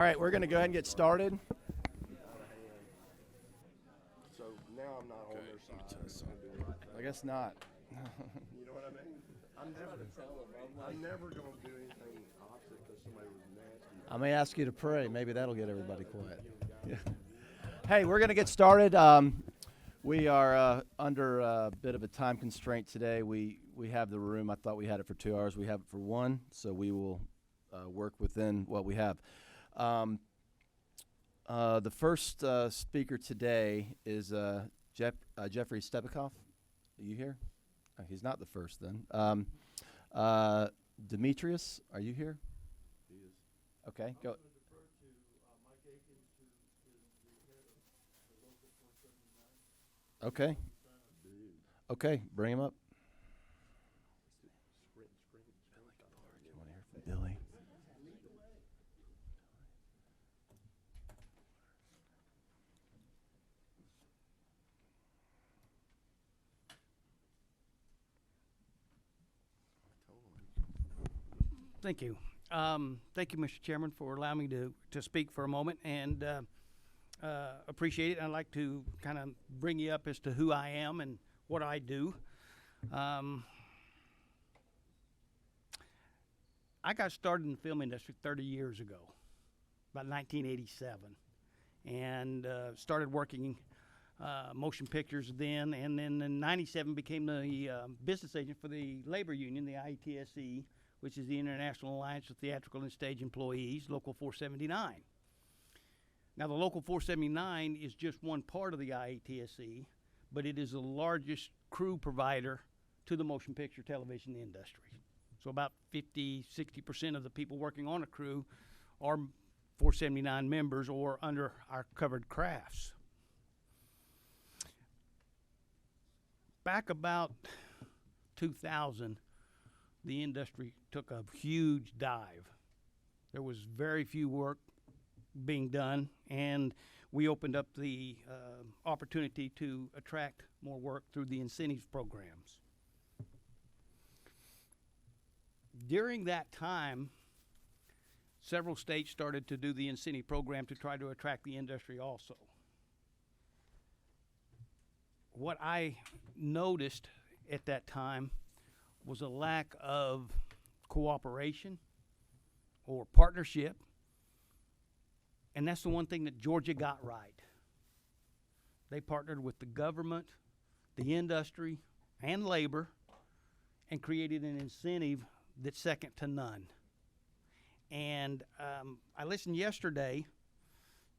All right, we're going to go ahead and get started. So now I'm not on their side. I guess not. You know what I mean? I'm never going to do anything opposite because somebody was nasty. I may ask you to pray. Maybe that'll get everybody quiet. Yeah. Hey, we're going to get started. We are under a bit of a time constraint today. We have the room. I thought we had it for 2 hours. We have it for 1, so we will work within what we have. The first speaker today is Jeffrey Stepikoff. Are you here? He's not the first then. Demetrius, are you here? He is. Okay, go. Okay. Okay, bring him up. You want to hear from Billy? Thank you. Thank you, Mr. Chairman, for allowing me to speak for a moment, and appreciate it. I'd like to kind of bring you up as to who I am and what I do. I got started in the film industry 30 years ago, about 1987, and started working motion pictures then, and then in 97 became the business agent for the labor union, the IETSE, which is the International Alliance of Theatrical and Stage Employees, Local 479. Now, the Local 479 is just one part of the IETSE, but it is the largest crew provider to the motion picture television industry. So about 50–60% of the people working on a crew are 479 members or under our covered crafts. Back about 2000, the industry took a huge dive. There was very few work being done, and we opened up the opportunity to attract more work through the incentives programs. During that time, several states started to do the incentive program to try to attract the industry also. What I noticed at that time was a lack of cooperation or partnership, and that's the one thing that Georgia got right. They partnered with the government, the industry, and labor, and created an incentive that's second to none. And I listened yesterday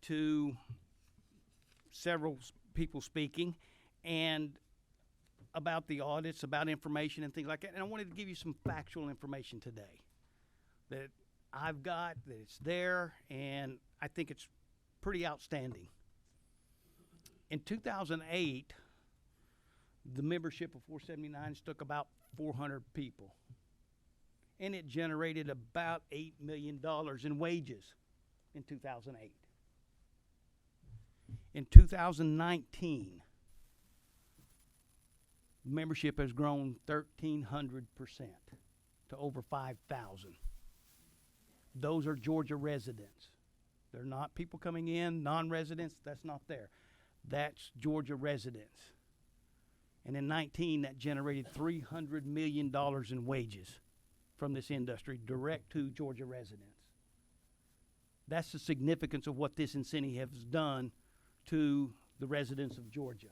to several people speaking, and about the audits, about information and things like that. And I wanted to give you some factual information today that I've got, that it's there, and I think it's pretty outstanding. In 2008, the membership of 479 took about 400 people, and it generated about $8 million in wages in 2008. In 2019, membership has grown 1,300% to over 5,000. Those are Georgia residents. They're not people coming in, non-residents, that's not there. That's Georgia residents. And in 19, that generated $300 million in wages from this industry direct to Georgia residents. That's the significance of what this incentive has done to the residents of Georgia.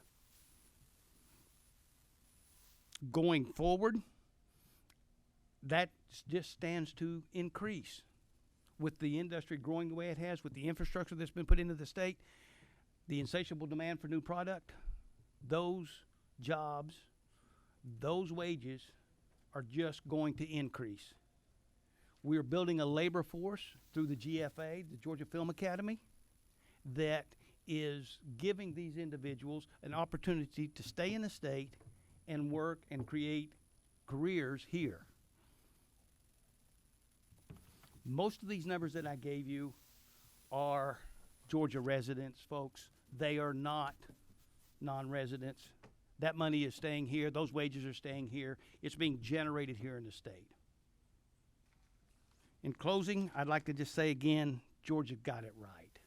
Going forward, that just stands to increase. With the industry growing the way it has, with the infrastructure that's been put into the state, the insatiable demand for new product, those jobs, those wages are just going to increase. We are building a labor force through the GFA, the Georgia Film Academy, that is giving these individuals an opportunity to stay in the state and work and create careers here. Most of these numbers that I gave you are Georgia residents, folks. They are not non-residents. That money is staying here. Those wages are staying here. It's being generated here in the state. In closing, I'd like to just say again, Georgia got it right.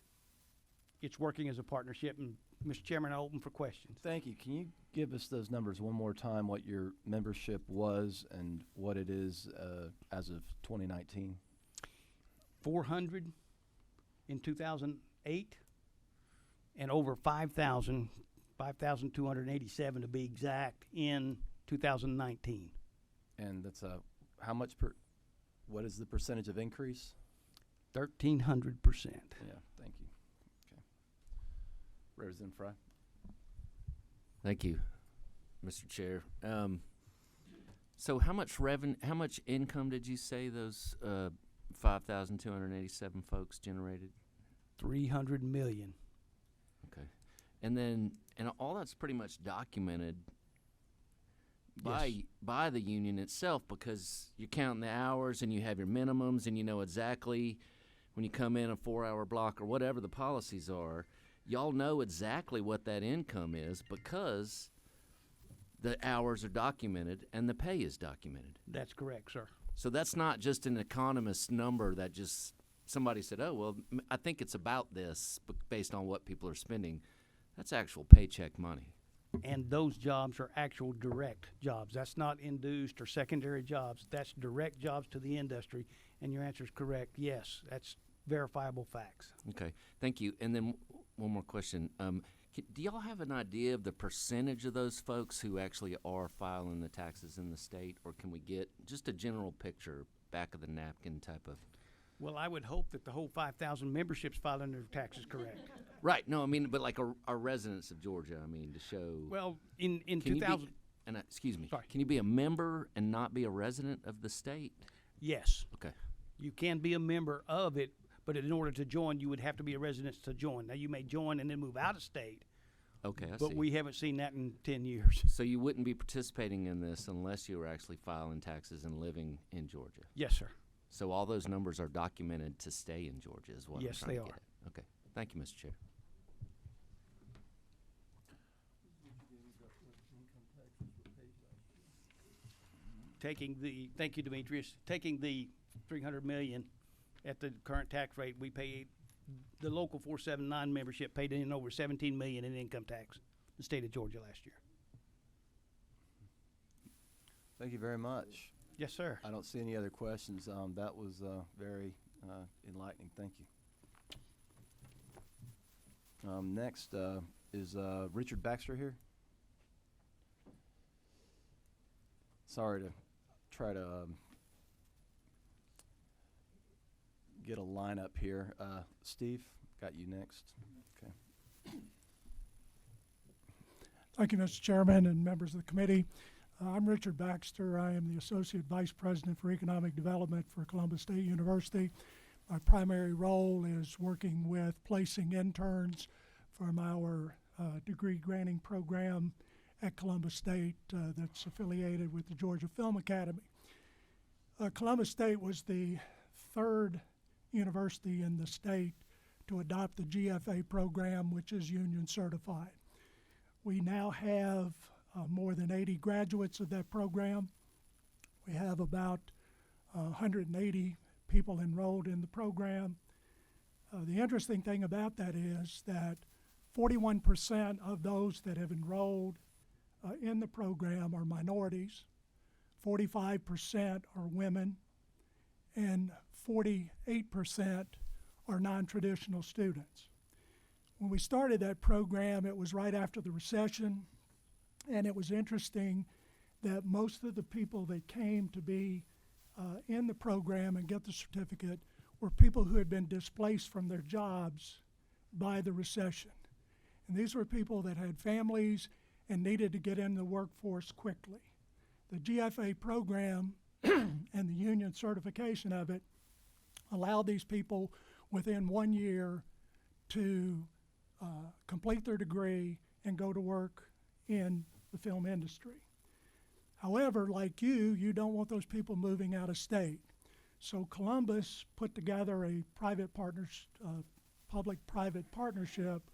It's working as a partnership, and Mr. Chairman, I open for questions. Thank you. Can you give us those numbers one more time, what your membership was and what it is as of 2019? 400 in 2008, and over 5,287 to be exact in 2019. And that's how much what is the percentage of increase? 1,300%. Yeah, thank you. Okay. Representative Fry. Thank you, Mr. Chair. So how much income did you say those 5,287 folks generated? 300 million. Okay. And all that's pretty much documented Yes. by the union itself, because you're counting the hours and you have your minimums and you know exactly when you come in a 4-hour block or whatever the policies are, y'all know exactly what that income is because the hours are documented and the pay is documented. That's correct, sir. So that's not just an economist number that just somebody said, oh, well, I think it's about this based on what people are spending. That's actual paycheck money. And those jobs are actual direct jobs. That's not induced or secondary jobs. That's direct jobs to the industry. And your answer is correct. Yes, that's verifiable facts. Okay, thank you. And then one more question. Do y'all have an idea of the percentage of those folks who actually are filing the taxes in the state, or can we get just a general picture, back of the napkin type of? Well, I would hope that the whole 5,000 memberships filing their taxes correct. Right. No, I mean, but like our residents of Georgia. I mean, to show. Well, in can 2000, you be, and excuse me. Sorry. Can you be a member and not be a resident of the state? yes, Okay. you can be a member of it, but in order to join, you would have to be a resident to join. Now, you may join and then move out of state, Okay, I but see. we haven't seen that in 10 years. So you wouldn't be participating in this unless you were actually filing taxes and living in Georgia. Yes, sir. So all those numbers are documented to stay in Georgia, is what Yes, I'm trying they to get are. at. Okay. Thank you, Mr. Chair. Thank you, Demetrius. Taking the 300 million at the current tax rate, we pay the local 479 membership paid in over 17 million in income tax in the state of Georgia last year. Thank you very much. Yes, sir. I don't see any other questions. That was very enlightening. Thank you. Next is Richard Baxter here. Sorry to try to get a lineup here. Steve, got you next. Okay. Thank you, Mr. Chairman and members of the committee. I'm Richard Baxter. I am the Associate Vice President for Economic Development for Columbus State University. My primary role is working with placing interns from our degree granting program at Columbus State that's affiliated with the Georgia Film Academy. Columbus State was the third university in the state to adopt the GFA program, which is union certified. We now have more than 80 graduates of that program. We have about 180 people enrolled in the program. The interesting thing about that is that 41% of those that have enrolled in the program are minorities, 45% are women, and 48% are non-traditional students. When we started that program, it was right after the recession, and it was interesting that most of the people that came to be in the program and get the certificate were people who had been displaced from their jobs by the recession. And these were people that had families and needed to get in the workforce quickly. The GFA program and the union certification of it allowed these people within 1 year to complete their degree and go to work in the film industry. However, like you don't want those people moving out of state. So Columbus put together a public-private partnership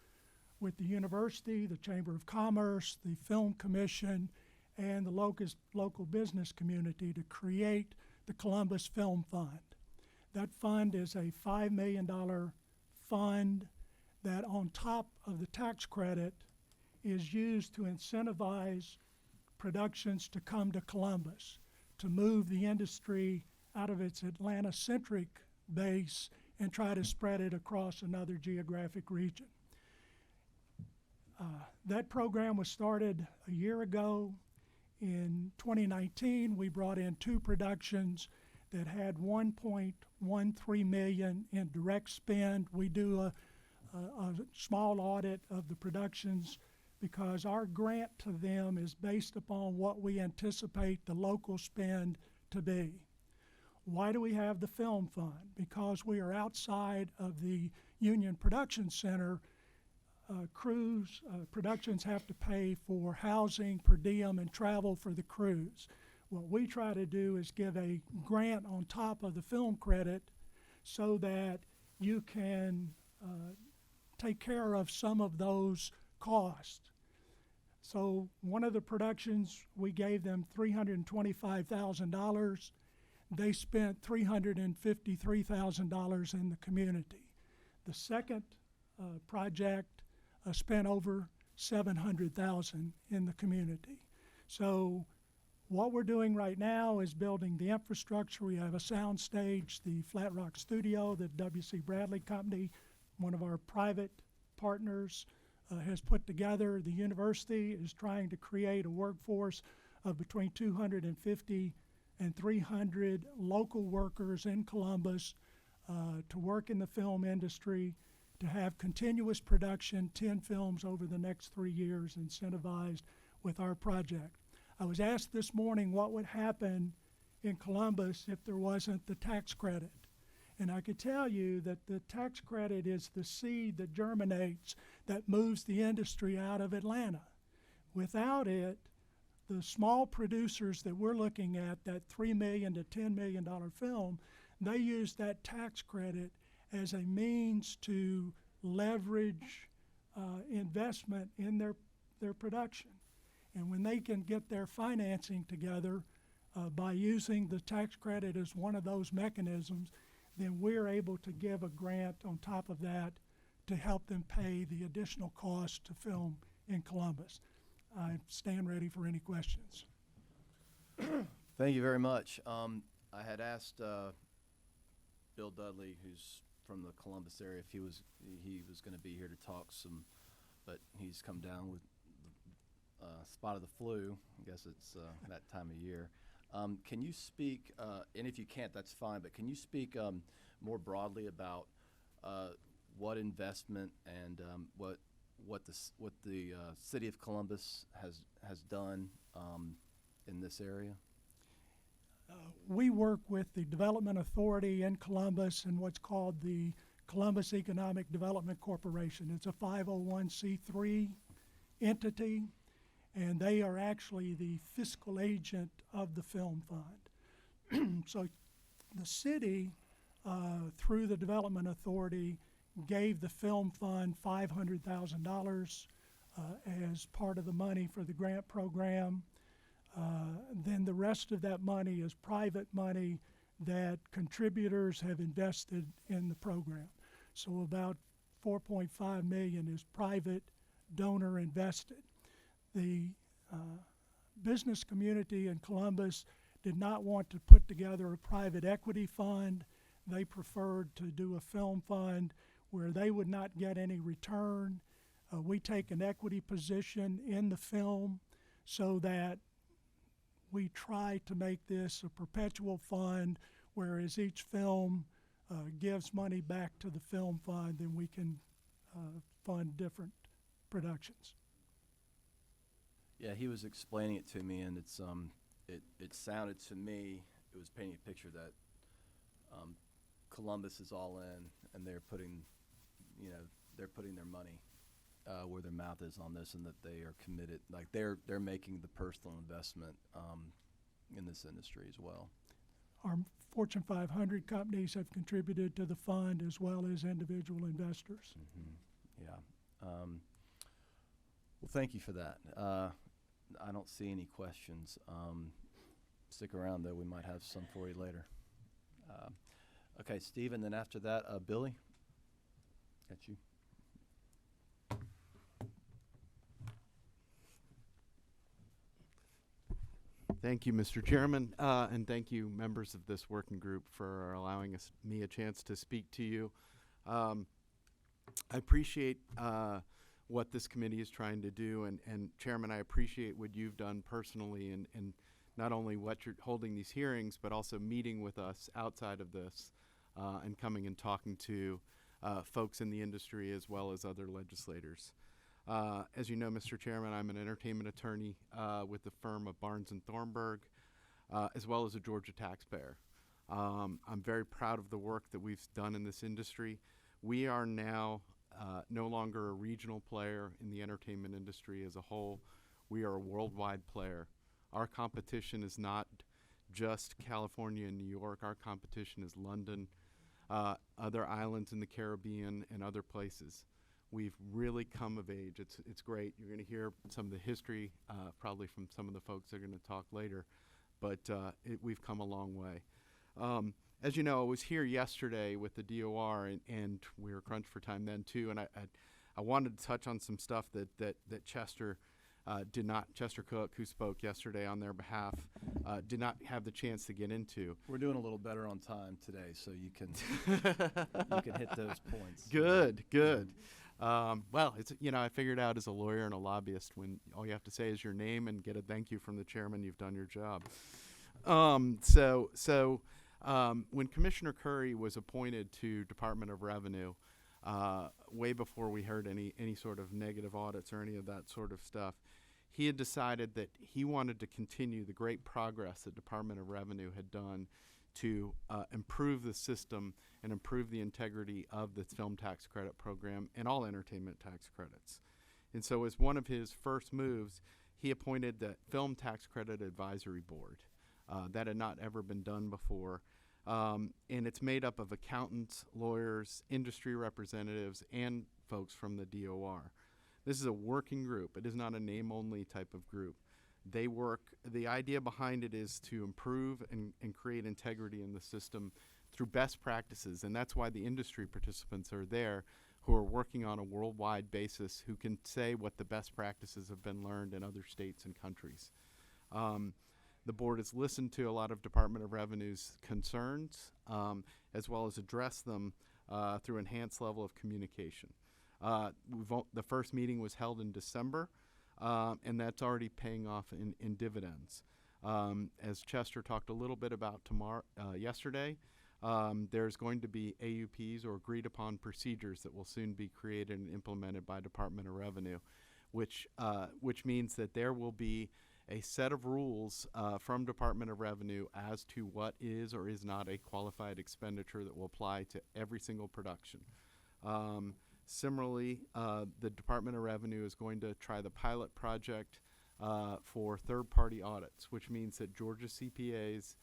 with the university, the Chamber of Commerce, the Film Commission, and the local business community to create the Columbus Film Fund. That fund is a $5 million fund that on top of the tax credit is used to incentivize productions to come to Columbus, to move the industry out of its Atlanta-centric base and try to spread it across another geographic region. That program was started a year ago. In 2019, we brought in 2 productions that had 1.13 million in direct spend. We do a small audit of the productions because our grant to them is based upon what we anticipate the local spend to be. Why do we have the Film Fund? Because we are outside of the Union Production Center. Crews, productions have to pay for housing, per diem, and travel for the crews. What we try to do is give a grant on top of the film credit so that you can take care of some of those costs. So one of the productions, we gave them $325,000. They spent $353,000 in the community. The second project spent over $700,000 in the community. So what we're doing right now is building the infrastructure. We have a sound stage, the Flat Rock Studio that W.C. Bradley Company, one of our private partners, has put together. The university is trying to create a workforce of between 250 and 300 local workers in Columbus to work in the film industry, to have continuous production, 10 films over the next 3 years, incentivized with our project. I was asked this morning what would happen in Columbus if there wasn't the tax credit. And I could tell you that the tax credit is the seed that germinates, that moves the industry out of Atlanta. Without it, the small producers that we're looking at, that $3 million to $10 million film, they use that tax credit as a means to leverage investment in their production. And when they can get their financing together by using the tax credit as one of those mechanisms, then we're able to give a grant on top of that to help them pay the additional cost to film in Columbus. I stand ready for any questions. Thank you very much. I had asked Bill Dudley, who's from the Columbus area, if he was going to be here to talk some, but he's come down with the spot of the flu. I guess it's that time of year. Can you speak, and if you can't, that's fine, but can you speak more broadly about what investment and what the city of Columbus has done in this area? We work with the Development Authority in Columbus and what's called the Columbus Economic Development Corporation. It's a 501c3 entity, and they are actually the fiscal agent of the Film Fund. So the city, through the Development Authority, gave the Film Fund $500,000 as part of the money for the grant program. Then the rest of that money is private money that contributors have invested in the program. So about $4.5 million is private donor invested. The business community in Columbus did not want to put together a private equity fund. They preferred to do a film fund where they would not get any return. We take an equity position in the film so that we try to make this a perpetual fund, whereas each film gives money back to the film fund, then we can fund different productions. Yeah, he was explaining it to me, and it's it sounded to me, it was painting a picture that Columbus is all in, and they're putting their money where their mouth is on this, and that they are committed, like they're making the personal investment in this industry as well. Our Fortune 500 companies have contributed to the fund as well as individual investors. Mm-hmm. Yeah. Well, thank you for that. I don't see any questions. Stick around, though. We might have some for you later. Okay, Steve, and then after that, Billy. Got you. Thank you, Mr. Chairman, and thank you, members of this working group, for allowing me a chance to speak to you. I appreciate what this committee is trying to do, and Chairman, I appreciate what you've done personally, and not only what you're holding these hearings, but also meeting with us outside of this, and coming and talking to folks in the industry as well as other legislators. As you know, Mr. Chairman, I'm an entertainment attorney with the firm of Barnes & Thornburg, as well as a Georgia taxpayer. I'm very proud of the work that we've done in this industry. We are now no longer a regional player in the entertainment industry as a whole. We are a worldwide player. Our competition is not just California and New York. Our competition is London, other islands in the Caribbean, and other places. We've really come of age. It's great. You're going to hear some of the history, probably from some of the folks that are going to talk later, but we've come a long way. As you know, I was here yesterday with the DOR, and we were crunched for time then too, and I wanted to touch on some stuff that Chester Chester Cook, who spoke yesterday on their behalf, did not have the chance to get into. We're doing a little better on time today, so you can hit those points. Good. Well, it's, I figured out as a lawyer and a lobbyist, when all you have to say is your name and get a thank you from the chairman, you've done your job. When Commissioner Curry was appointed to Department of Revenue, way before we heard any sort of negative audits or any of that sort of stuff, he had decided that he wanted to continue the great progress that Department of Revenue had done to improve the system and improve the integrity of the film tax credit program and all entertainment tax credits. And so as one of his first moves, he appointed the Film Tax Credit Advisory Board. That had not ever been done before. And it's made up of accountants, lawyers, industry representatives, and folks from the DOR. This is a working group. It is not a name-only type of group. They work, the idea behind it is to improve and create integrity in the system through best practices, and that's why the industry participants are there, who are working on a worldwide basis, who can say what the best practices have been learned in other states and countries. The board has listened to a lot of Department of Revenue's concerns, as well as addressed them through enhanced level of communication. The first meeting was held in December, and that's already paying off in dividends. As Chester talked a little bit about yesterday, there's going to be AUPs, or agreed upon procedures, that will soon be created and implemented by Department of Revenue, which means that there will be a set of rules from Department of Revenue as to what is or is not a qualified expenditure that will apply to every single production. Similarly, the Department of Revenue is going to try the pilot project for third-party audits, which means that Georgia CPAs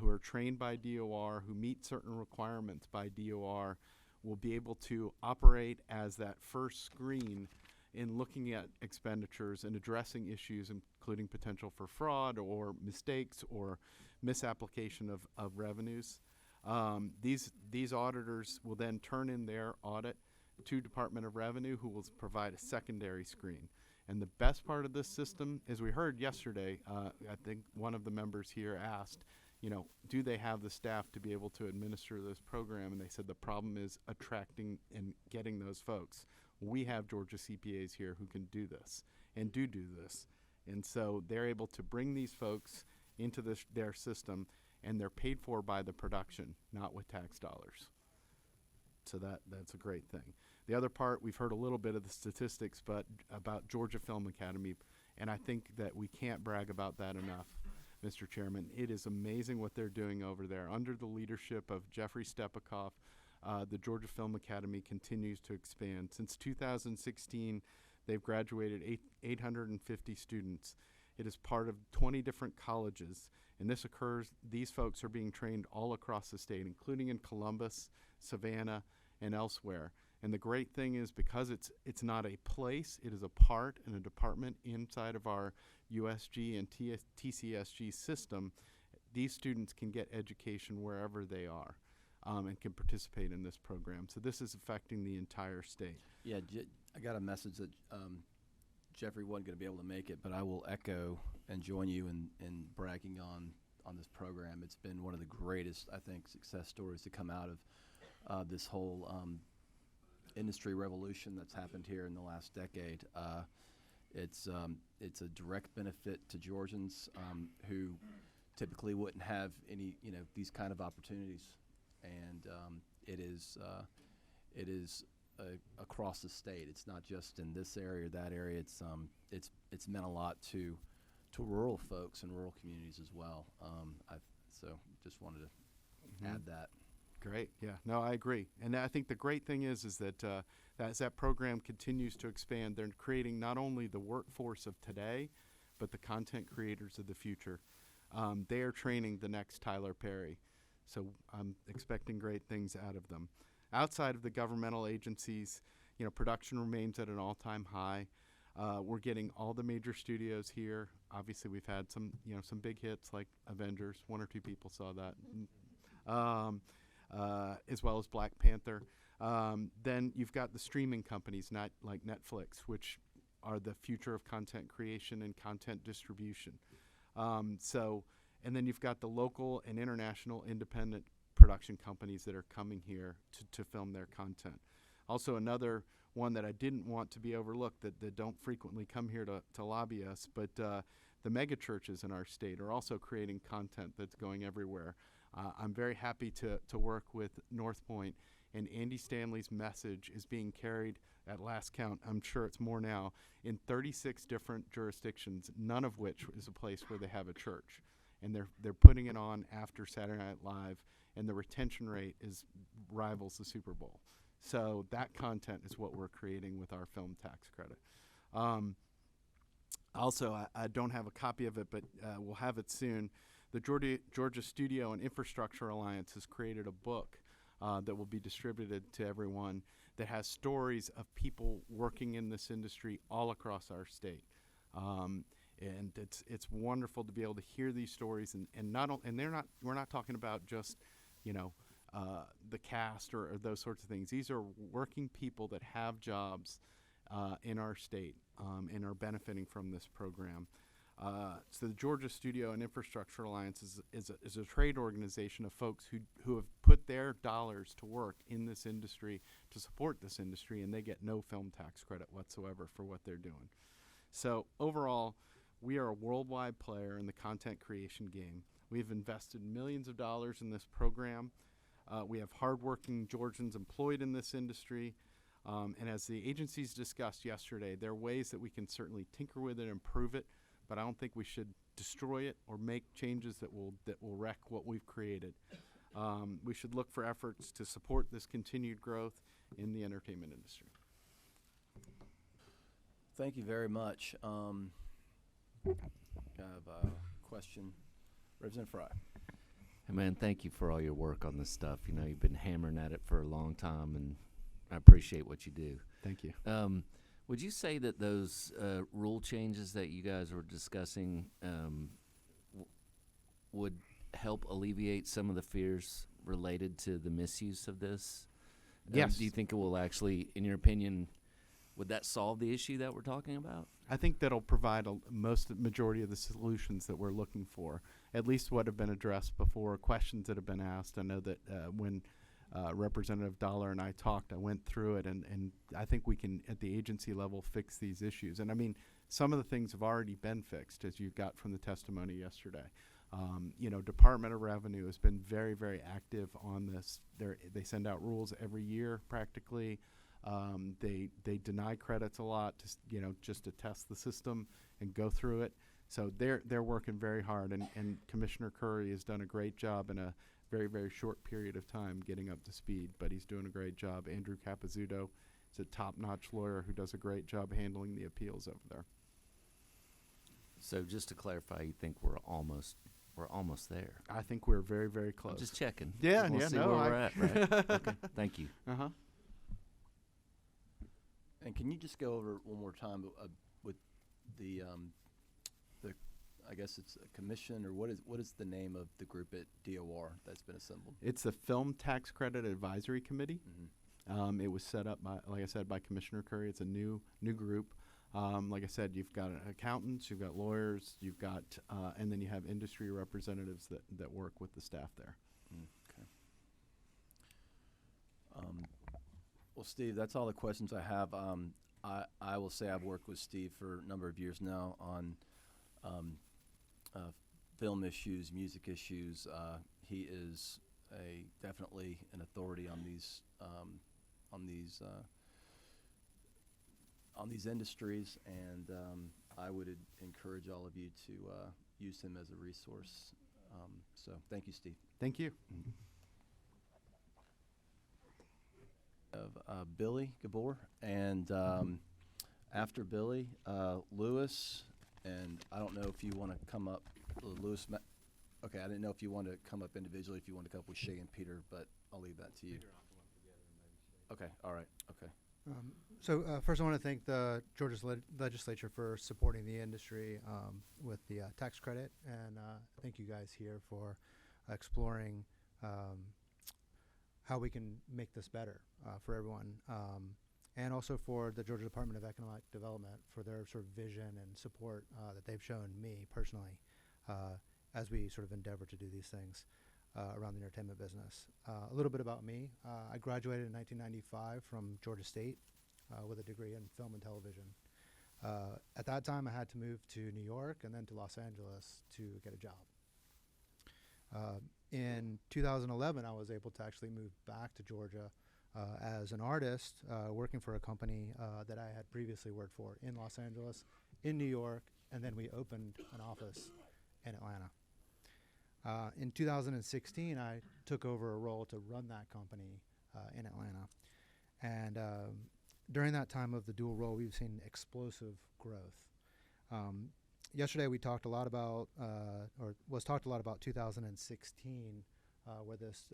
who are trained by DOR, who meet certain requirements by DOR, will be able to operate as that first screen in looking at expenditures and addressing issues, including potential for fraud or mistakes or misapplication of revenues. These auditors will then turn in their audit to Department of Revenue, who will provide a secondary screen. And the best part of this system, as we heard yesterday, I think one of the members here asked, do they have the staff to be able to administer this program? And they said the problem is attracting and getting those folks. We have Georgia CPAs here who can do this and do this. And so they're able to bring these folks into their system, and they're paid for by the production, not with tax dollars. So that's a great thing. The other part, we've heard a little bit of the statistics, but about Georgia Film Academy, and I think that we can't brag about that enough, Mr. Chairman. It is amazing what they're doing over there. Under the leadership of Jeffrey Stepikoff, the Georgia Film Academy continues to expand. Since 2016, they've graduated 850 students. It is part of 20 different colleges, and these folks are being trained all across the state, including in Columbus, Savannah, and elsewhere. And the great thing is, because it's not a place, it is a part and a department inside of our USG and TCSG system, these students can get education wherever they are. and can participate in this program. So this is affecting the entire state. Yeah, I got a message that Jeffrey wasn't going to be able to make it, but I will echo and join you in bragging on this program. It's been one of the greatest, I think, success stories to come out of this whole industry revolution that's happened here in the last decade. It's a direct benefit to Georgians who typically wouldn't have any, these kind of opportunities, and it is across the state. It's not just in this area or that area. It's meant a lot to rural folks and rural communities as well. So just wanted to add that. Great. Yeah. No, I agree. And I think the great thing is that as that program continues to expand, they're creating not only the workforce of today, but the content creators of the future. They are training the next Tyler Perry. So I'm expecting great things out of them. Outside of the governmental agencies, production remains at an all-time high. We're getting all the major studios here. Obviously, we've had some big hits like Avengers. One or two people saw that. As well as Black Panther. Then you've got the streaming companies, not like Netflix, which are the future of content creation and content distribution. And then you've got the local and international independent production companies that are coming here to film their content. Also, another one that I didn't want to be overlooked that don't frequently come here to lobby us, but the mega churches in our state are also creating content that's going everywhere. I'm very happy to work with North Point, and Andy Stanley's message is being carried, at last count, I'm sure it's more now, in 36 different jurisdictions, none of which is a place where they have a church. And they're putting it on after Saturday Night Live, and the retention rate rivals the Super Bowl. So that content is what we're creating with our film tax credit. Also, I don't have a copy of it, but we'll have it soon. The Georgia Studio and Infrastructure Alliance has created a book that will be distributed to everyone that has stories of people working in this industry all across our state. And it's wonderful to be able to hear these stories, and we're not talking about just the cast or those sorts of things. These are working people that have jobs in our state and are benefiting from this program. So the Georgia Studio and Infrastructure Alliance is a trade organization of folks who have put their dollars to work in this industry to support this industry, and they get no film tax credit whatsoever for what they're doing. So overall, we are a worldwide player in the content creation game. We've invested millions of dollars in this program. We have hardworking Georgians employed in this industry. And as the agencies discussed yesterday, there are ways that we can certainly tinker with it and improve it, but I don't think we should destroy it or make changes that will wreck what we've created. We should look for efforts to support this continued growth in the entertainment industry. Thank you very much. I have a question. Representative Fry. Hey man, thank you for all your work on this stuff. You've been hammering at it for a long time, and I appreciate what you do. Thank you. Would you say that those rule changes that you guys were discussing would help alleviate some of the fears related to the misuse of this? Yes. Do you think it will actually, in your opinion, would that solve the issue that we're talking about? I think that'll provide majority of the solutions that we're looking for, at least what have been addressed before, questions that have been asked. I know that when Representative Dollar and I talked, I went through it, and I think we can, at the agency level, fix these issues. And I mean, some of the things have already been fixed, as you got from the testimony yesterday. Department of Revenue has been very, very active on this. They send out rules every year, practically. They deny credits a lot, just to test the system and go through it. So they're working very hard, and Commissioner Curry has done a great job in a very, very short period of time getting up to speed, but he's doing a great job. Andrew Capizzuto is a top-notch lawyer who does a great job handling the appeals over there. So just to clarify, you think we're almost there? I think we're very, very close. I'm just checking. Yeah, we'll yeah, see no, where we're at, right? Okay, thank you. Uh-huh. And can you just go over one more time with the I guess it's a commission, or what is the name of the group at DOR that's been assembled? It's the Film Tax Credit Advisory Committee. Mm-hmm. It was set up by, like I said, by Commissioner Curry. It's a new group. Like I said, you've got accountants, you've got lawyers, you've got, and then you have industry representatives that work with the staff there. Okay. Well, Steve, that's all the questions I have. I will say I've worked with Steve for a number of years now on film issues, music issues. He is definitely an authority on these industries, and I would encourage all of you to use him as a resource. So thank you, Steve. Thank you. Of Billy Gabor, and after Billy, Lewis, and I don't know if you want to come up, Lewis. Okay, I didn't know if you want to come up individually, if you want to come up with Shay and Peter, but I'll leave that to you. Okay, all right, okay. First, I want to thank the Georgia legislature for supporting the industry with the tax credit, and thank you guys here for exploring how we can make this better for everyone, and also for the Georgia Department of Economic Development for their sort of vision and support that they've shown me personally as we sort of endeavor to do these things around the entertainment business. A little bit about me. I graduated in 1995 from Georgia State with a degree in film and television. At that time, I had to move to New York and then to Los Angeles to get a job. In 2011, I was able to actually move back to Georgia as an artist, working for a company that I had previously worked for in Los Angeles, in New York, and then we opened an office in Atlanta. In 2016, I took over a role to run that company in Atlanta. And during that time of the dual role, we've seen explosive growth. Yesterday, we talked a lot about, or was talked a lot about 2016, where this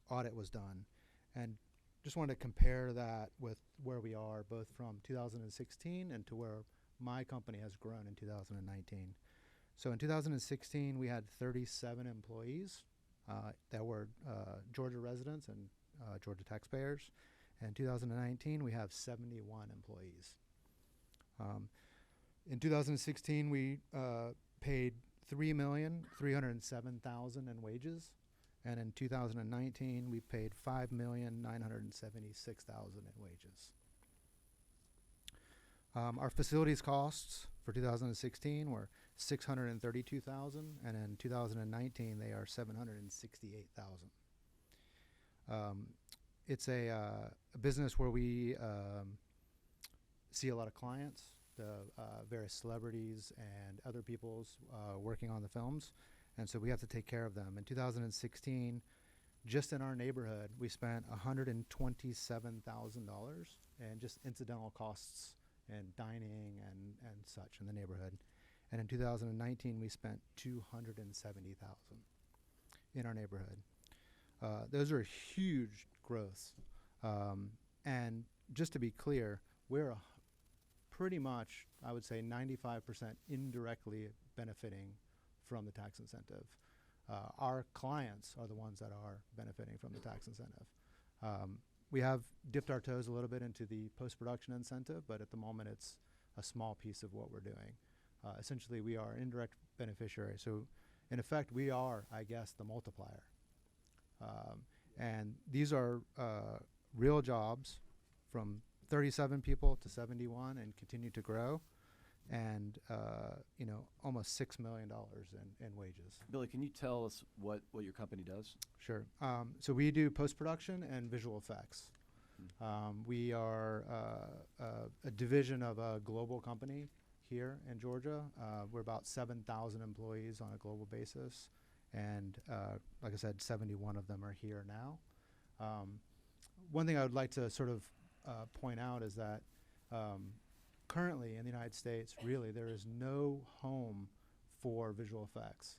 audit was done. And just wanted to compare that with where we are, both from 2016 and to where my company has grown in 2019. So in 2016, we had 37 employees that were Georgia residents and Georgia taxpayers. In 2019, we have 71 employees. In 2016, we paid $3,307,000 in wages, and in 2019, we paid $5,976,000 in wages. Our facilities costs for 2016 were $632,000, and in 2019 they are $768,000. It's a business where we see a lot of clients, the various celebrities and other people's working on the films, and so we have to take care of them. In 2016, just in our neighborhood, we spent $127,000 in just incidental costs and dining and such in the neighborhood. And in 2019, we spent $270,000 in our neighborhood. Those are huge growths. And just to be clear, we're pretty much, I would say, 95% indirectly benefiting from the tax incentive. Our clients are the ones that are benefiting from the tax incentive. We have dipped our toes a little bit into the post-production incentive, but at the moment it's a small piece of what we're doing. Essentially, we are indirect beneficiaries. So, in effect, we are, I guess, the multiplier. And these are real jobs from 37 people to 71 and continue to grow. And, almost $6 million in wages. Billy, can you tell us what your company does? Sure. So we do post-production and visual effects. We are a division of a global company here in Georgia. We're about 7,000 employees on a global basis. And like I said, 71 of them are here now. One thing I would like to sort of point out is that currently in the United States, really, there is no home for visual effects.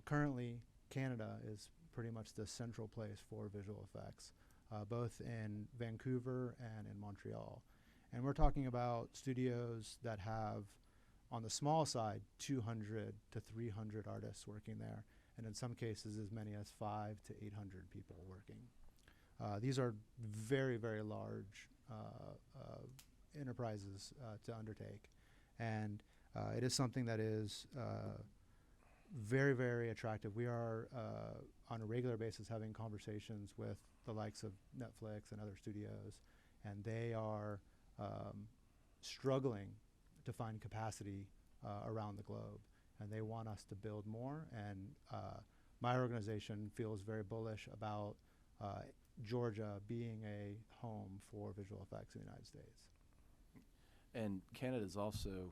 Currently, Canada is pretty much the central place for visual effects, both in Vancouver and in Montreal. And we're talking about studios that have on the small side, 200 to 300 artists working there, and in some cases as many as 5 to 800 people working. These are very, very large enterprises to undertake, and it is something that is very, very attractive. We are on a regular basis having conversations with the likes of Netflix and other studios, and they are struggling to find capacity around the globe, and they want us to build more. And my organization feels very bullish about Georgia being a home for visual effects in the United States. And Canada's also,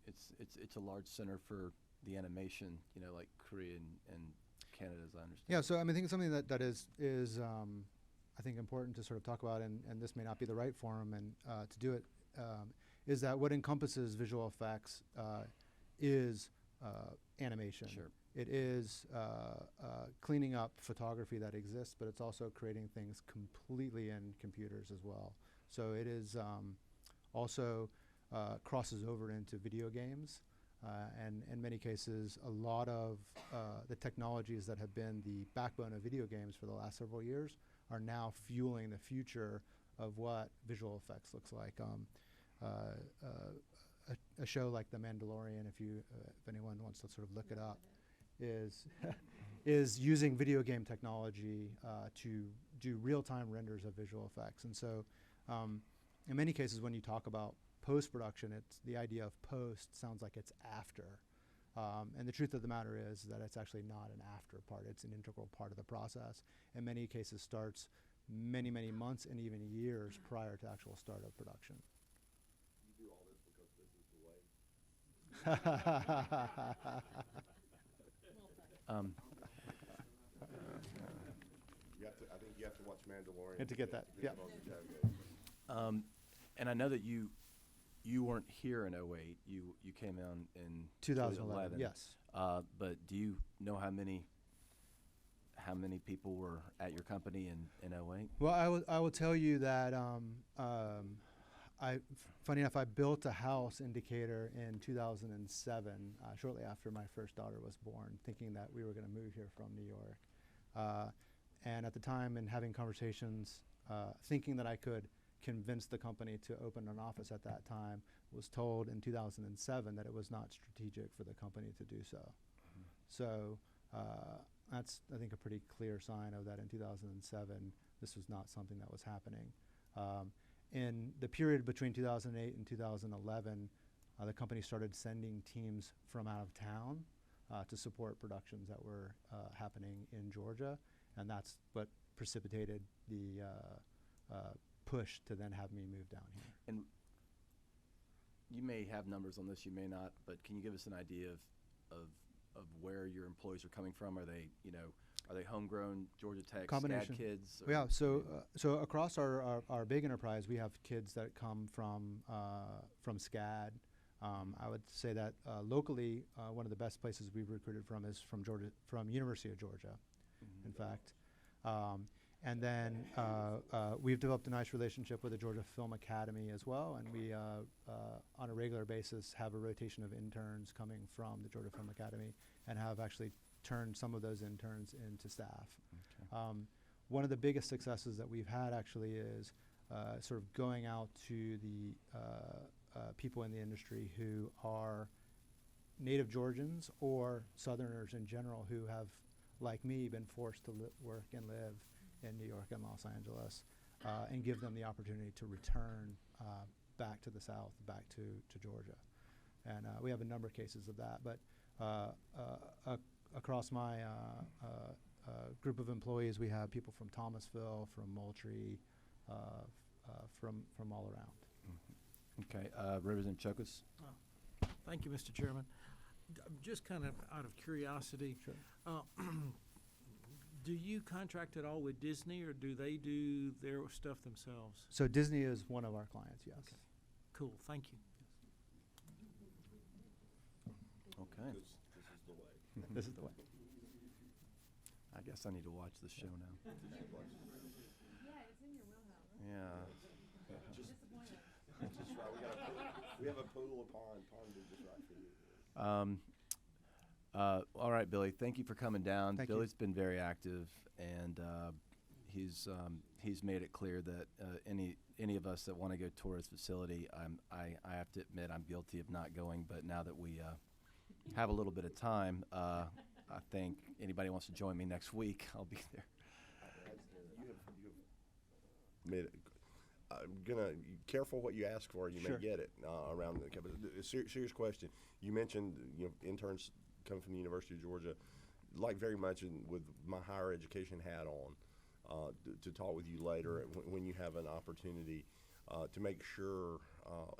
it's a large center for the animation, you know, like Korea and Canada, as I understand. Yeah, so I mean, I think it's something that is I think important to sort of talk about, and this may not be the right forum and to do it, is that what encompasses visual effects is animation. Sure. It is cleaning up photography that exists, but it's also creating things completely in computers as well. So it is also crosses over into video games, and in many cases, a lot of the technologies that have been the backbone of video games for the last several years are now fueling the future of what visual effects looks like. A show like The Mandalorian, if anyone wants to sort of look it up, is using video game technology to do real-time renders of visual effects. And so in many cases when you talk about post-production, it's the idea of post sounds like it's after. And the truth of the matter is that it's actually not an after part. It's an integral part of the process. In many cases starts many, many months and even years prior to actual start of production. You do all this because this is the way. I think you have to watch Mandalorian. And to get that, yeah. And I know that you weren't here in 08. You came in 2011, yes. But do you know how many people were at your company in 08? Well, I will tell you that funny enough, I built a house in Decatur in 2007, shortly after my first daughter was born, thinking that we were going to move here from New York. And at the time, in having conversations, thinking that I could convince the company to open an office at that time, was told in 2007 that it was not strategic for the company to do so. Mm-hmm. So that's, I think, a pretty clear sign of that in 2007, this was not something that was happening. In the period between 2008 and 2011, the company started sending teams from out of town to support productions that were happening in Georgia, and that's what precipitated the push to then have me move down here. And you may have numbers on this, you may not, but can you give us an idea of where your employees are coming from? Are they, are they homegrown Georgia Tech Combination. SCAD kids? Yeah, so across our big enterprise, we have kids that come from SCAD. I would say that locally, one of the best places we've recruited from is from University of Georgia, mm-hmm. in fact. And then we've developed a nice relationship with the Georgia Film Academy as well, and we, on a regular basis, have a rotation of interns coming from the Georgia Film Academy and have actually turned some of those interns into staff. Okay. One of the biggest successes that we've had actually is sort of going out to the people in the industry who are native Georgians or Southerners in general who have, like me, been forced to work and live in New York and Los Angeles, and give them the opportunity to return back to the South, back to Georgia. And we have a number of cases of that. But across my group of employees, we have people from Thomasville, from Moultrie, from all around. Mm-hmm. Okay, Representative Chokas. Thank you, Mr. Chairman. Just kind of out of curiosity, Sure. Do you contract at all with Disney, or do they do their stuff themselves? So Disney is one of our clients, yes. Okay. Cool, thank you. Okay. This is the way. This is the way. I guess I need to watch this show now. Yeah, it's in your wheelhouse. Yeah. Just right, we gotta We have a pool, a pond is just right for you. All right, Billy. Thank you for coming down. Thank you. Billy's been very active, and he's made it clear that any of us that want to go tour his facility, I have to admit I'm guilty of not going. But now that we have a little bit of time, I think anybody wants to join me next week, I'll be there. I'm gonna careful what you ask for. You Sure. may get it around the campus. Serious question. You mentioned interns coming from the University of Georgia. Like very much with my higher education hat on, to talk with you later when you have an opportunity to make sure,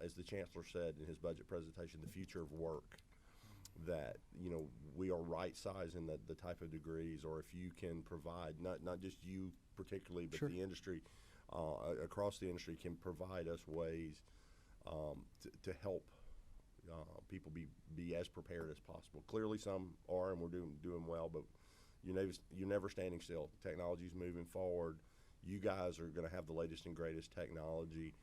as the chancellor said in his budget presentation, the future of work. That we are right sizing the type of degrees, or if you can provide not just you particularly, but Sure. the industry across the industry can provide us ways to help people be as prepared as possible. Clearly, some are, and we're doing well, but you're never standing still. Technology's moving forward. You guys are going to have the latest and greatest technology.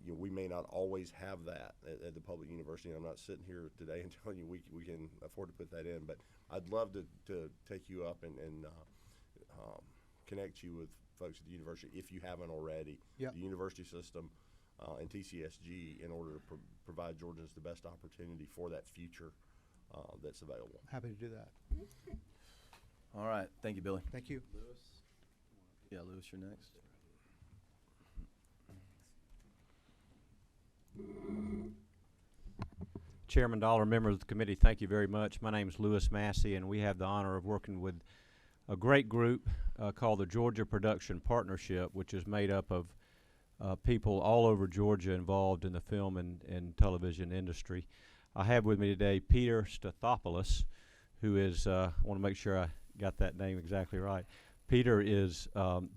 We may not always have that at the public university. I'm not sitting here today and telling you we can afford to put that in, but I'd love to take you up and connect you with folks at the university if you haven't already. Yep. The university system and TCSG in order to provide Georgians the best opportunity for that future that's available. Happy to do that. All right. Thank you, Billy. Thank you. Yeah, Lewis, you're next. Chairman Dollar, members of the committee, thank you very much. My name is Lewis Massey, and we have the honor of working with a great group called the Georgia Production Partnership, which is made up of people all over Georgia involved in the film and television industry. I have with me today Peter Stathopoulos, who is, I want to make sure I got that name exactly right. Peter is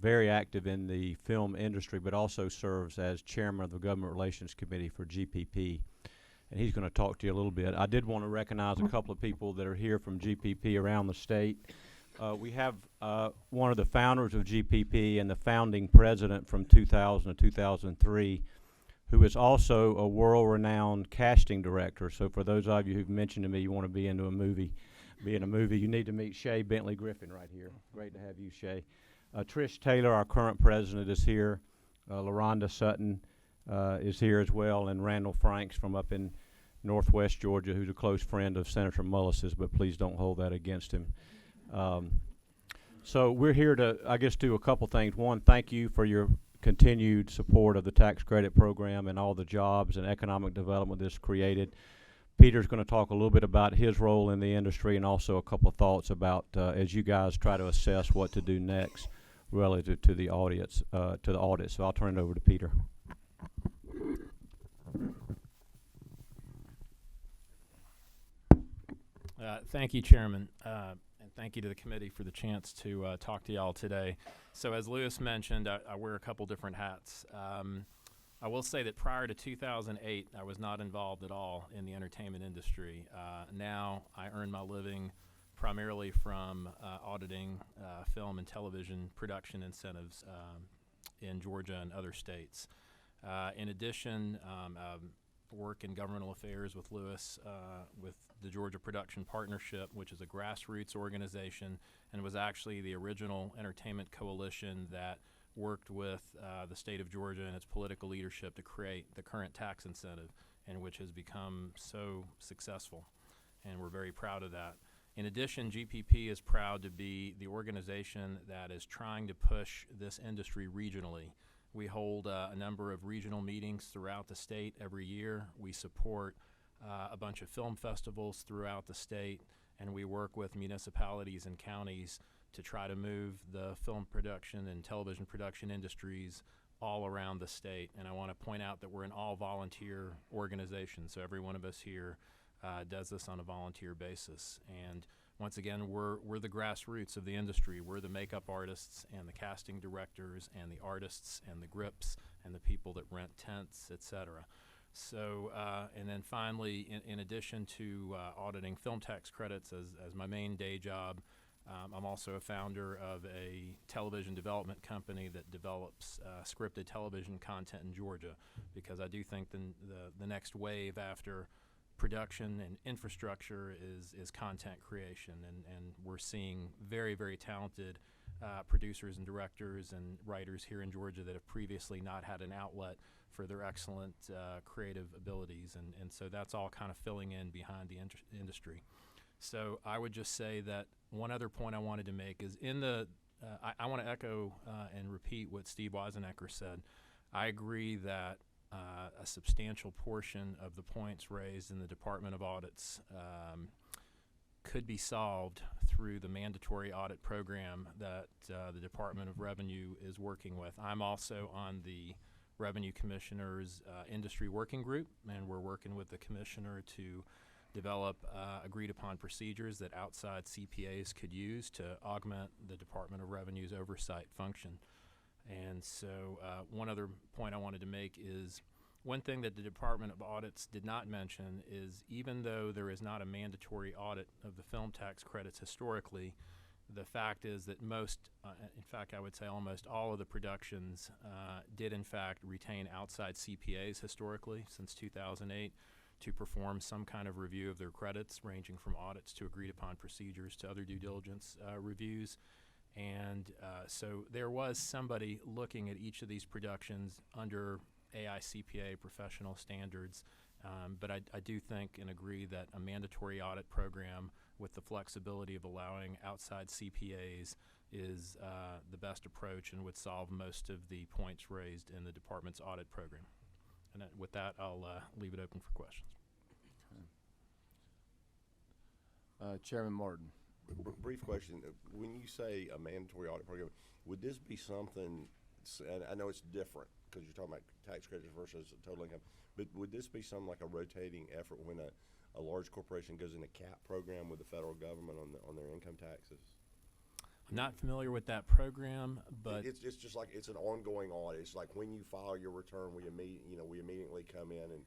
very active in the film industry, but also serves as chairman of the Government Relations Committee for GPP. And he's going to talk to you a little bit. I did want to recognize a couple of people that are here from GPP around the state. We have one of the founders of GPP and the founding president from 2000 to 2003, who is also a world-renowned casting director. So for those of you who've mentioned to me you want to be in a movie, you need to meet Shay Bentley Griffin right here. Great to have you, Shay. Trish Taylor, our current president, is here. LaRonda Sutton is here as well, and Randall Franks from up in Northwest Georgia, who's a close friend of Senator Mullis's, but please don't hold that against him. So we're here to, I guess, do a couple things. One, thank you for your continued support of the tax credit program and all the jobs and economic development this created. Peter's going to talk a little bit about his role in the industry and also a couple of thoughts about as you guys try to assess what to do next relative to the audience, to the audit. So I'll turn it over to Peter. Thank you, Chairman, and thank you to the committee for the chance to talk to y'all today. So as Lewis mentioned, I wear a couple different hats. I will say that prior to 2008, I was not involved at all in the entertainment industry. Now I earn my living primarily from auditing film and television production incentives in Georgia and other states. In addition, work in governmental affairs with Lewis with the Georgia Production Partnership, which is a grassroots organization and was actually the original entertainment coalition that worked with the state of Georgia and its political leadership to create the current tax incentive, and which has become so successful, and we're very proud of that. In addition, GPP is proud to be the organization that is trying to push this industry regionally. We hold a number of regional meetings throughout the state every year. We support a bunch of film festivals throughout the state, and we work with municipalities and counties to try to move the film production and television production industries all around the state. And I want to point out that we're an all-volunteer organization, so every one of us here does this on a volunteer basis. And once again, we're the grassroots of the industry. We're the makeup artists and the casting directors and the artists and the grips and the people that rent tents, etc. So, and then finally, in addition to auditing film tax credits as my main day job, I'm also a founder of a television development company that develops scripted television content in Georgia, because I do think the next wave after production and infrastructure is content creation, and we're seeing very, very talented producers and directors and writers here in Georgia that have previously not had an outlet for their excellent creative abilities, and so that's all kind of filling in behind the industry. So I would just say that one other point I wanted to make is I want to echo and repeat what Steve Weisenecker said. I agree that a substantial portion of the points raised in the Department of Audits could be solved through the mandatory audit program that the Department of Revenue is working with. I'm also on the Revenue Commissioner's industry working group, and we're working with the Commissioner to develop agreed upon procedures that outside CPAs could use to augment the Department of Revenue's oversight function. And so one other point I wanted to make is one thing that the Department of Audits did not mention is, even though there is not a mandatory audit of the film tax credits historically, the fact is that most, in fact I would say almost all of the productions did in fact retain outside CPAs historically since 2008 to perform some kind of review of their credits, ranging from audits to agreed upon procedures to other due diligence reviews. And so there was somebody looking at each of these productions under AICPA professional standards, but I do think and agree that a mandatory audit program with the flexibility of allowing outside CPAs is the best approach and would solve most of the points raised in the department's audit program. And with that, I'll leave it open for questions. Chairman Martin. Brief question. When you say a mandatory audit program, would this be something, and I know it's different because you're talking about tax credits versus total income, but would this be something like a rotating effort when a large corporation goes in a cap program with the federal government on their income taxes? I'm not familiar with that program, but it's just like it's an ongoing audit. It's like when you file your return, we immediately come in and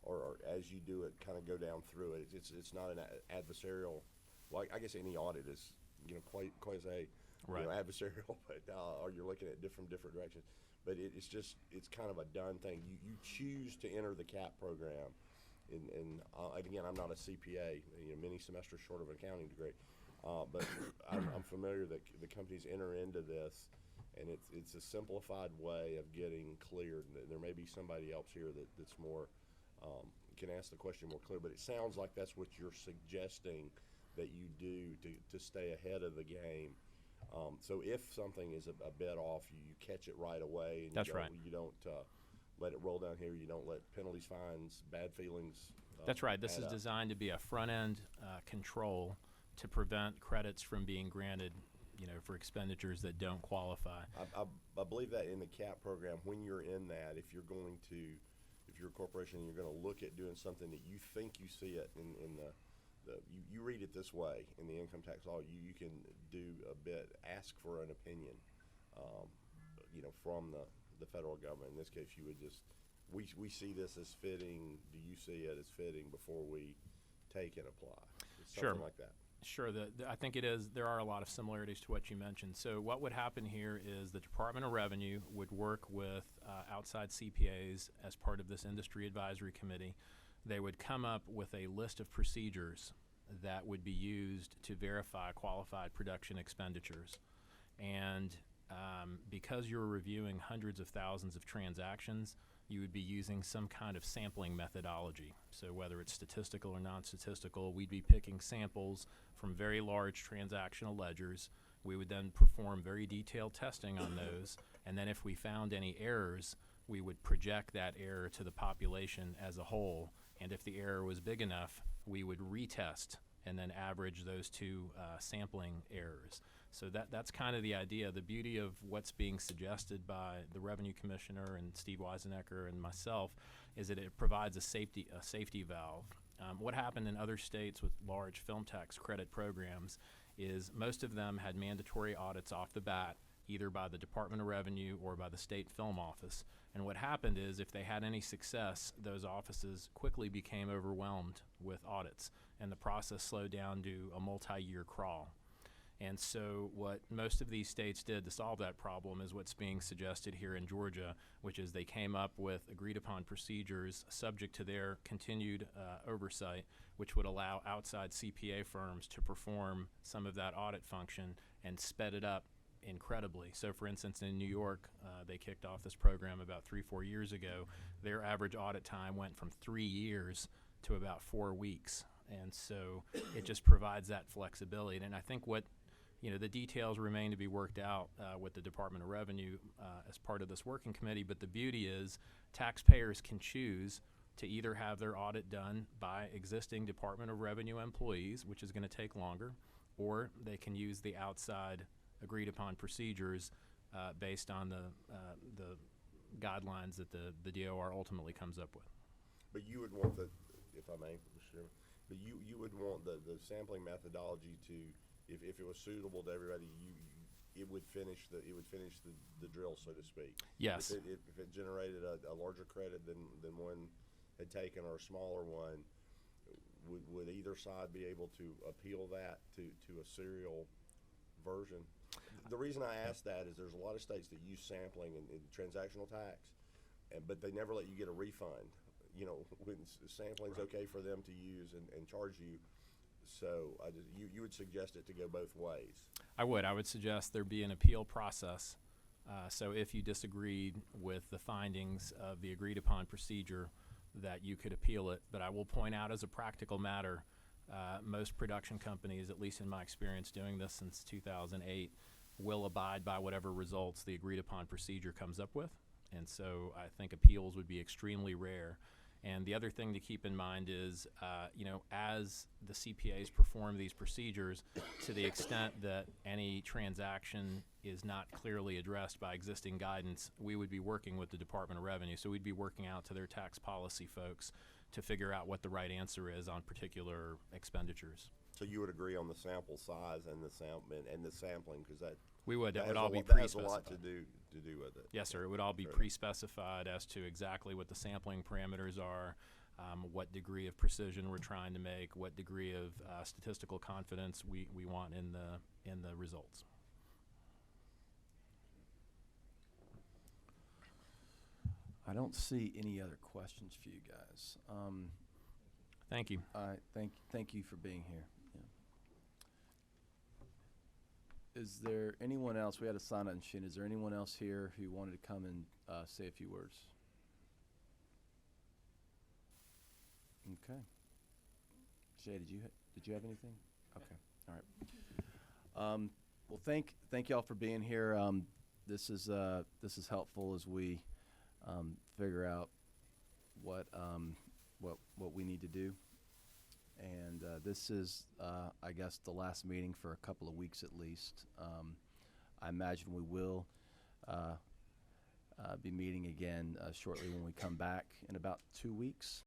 or as you do it, kind of go down through it. It's not an adversarial. Well, I guess any audit is quasi right. Adversarial, but or you're looking at different directions. But it's kind of a done thing. You choose to enter the CAP program, and again, I'm not a CPA. Many semesters short of an accounting degree. But I'm familiar that the companies enter into this, and it's a simplified way of getting cleared. There may be somebody else here that's more can ask the question more clear, but it sounds like that's what you're suggesting that you do to stay ahead of the game. So if something is a bit off, you catch it right away. And that's right. You don't let it roll down here. You don't let penalties, fines, bad feelings. That's right. This is designed to be a front-end control to prevent credits from being granted, for expenditures that don't qualify. I believe that in the CAP program, when you're in that, if you're a corporation and you're going to look at doing something that you think you see it in you read it this way in the income tax law, you can ask for an opinion, from the federal government. In this case, you would just, we see this as fitting. Do you see it as fitting before we take and apply? Something Sure. like that. Sure. I think it is. There are a lot of similarities to what you mentioned. So what would happen here is the Department of Revenue would work with outside CPAs as part of this industry advisory committee. They would come up with a list of procedures that would be used to verify qualified production expenditures. And because you're reviewing hundreds of thousands of transactions, you would be using some kind of sampling methodology. So whether it's statistical or non-statistical, we'd be picking samples from very large transactional ledgers. We would then perform very detailed testing on those, and then if we found any errors, we would project that error to the population as a whole, and if the error was big enough, we would retest and then average those two sampling errors. So that's kind of the idea. The beauty of what's being suggested by the Revenue Commissioner and Steve Weisenecker and myself is that it provides a safety valve. What happened in other states with large film tax credit programs is most of them had mandatory audits off the bat, either by the Department of Revenue or by the State Film Office. And what happened is if they had any success, those offices quickly became overwhelmed with audits, and the process slowed down to a multi-year crawl. And so what most of these states did to solve that problem is what's being suggested here in Georgia, which is they came up with agreed upon procedures subject to their continued oversight, which would allow outside CPA firms to perform some of that audit function and sped it up incredibly. So for instance, in New York, they kicked off this program about 3-4 years ago. Their average audit time went from 3 years to about 4 weeks. And so it just provides that flexibility. And I think what, the details remain to be worked out with the Department of Revenue as part of this working committee, but the beauty is taxpayers can choose to either have their audit done by existing Department of Revenue employees, which is going to take longer, or they can use the outside agreed upon procedures based on the guidelines that the DOR ultimately comes up with. But you would want if I may, Mr. Chairman, but you would want the sampling methodology to, if it was suitable to everybody, it would finish the drill, so to speak. Yes. If it generated a larger credit than one had taken, or a smaller one, would either side be able to appeal that to a serial version? The reason I ask that is there's a lot of states that use sampling in transactional tax, but they never let you get a refund. When sampling's okay for them to use and charge you. So you would suggest it to go both ways? I would suggest there be an appeal process. So if you disagreed with the findings of the agreed upon procedure, that you could appeal it. But I will point out, as a practical matter, most production companies, at least in my experience doing this since 2008, will abide by whatever results the agreed upon procedure comes up with. And so I think appeals would be extremely rare. And the other thing to keep in mind is, as the CPAs perform these procedures, to the extent that any transaction is not clearly addressed by existing guidance, we would be working with the Department of Revenue. So we'd be working out to their tax policy folks to figure out what the right answer is on particular expenditures. So you would agree on the sample size and the sampling, because that would all be that has a pre-specified. lot to do with it. Yes, sir. It would all be Sure. pre-specified as to exactly what the sampling parameters are, what degree of precision we're trying to make, what degree of statistical confidence we want in the results. I don't see any other questions for you guys. Thank you. Thank you for being here. Yeah. Is there anyone else? We had a sign-up machine. Is there anyone else here who wanted to come and say a few words? Okay. Jay, did you have anything? Okay. All right. Well, thank y'all for being here. This is helpful as we figure out what we need to do. And this is, I guess, the last meeting for a couple of weeks at least. I imagine we will be meeting again shortly when we come back in about 2 weeks.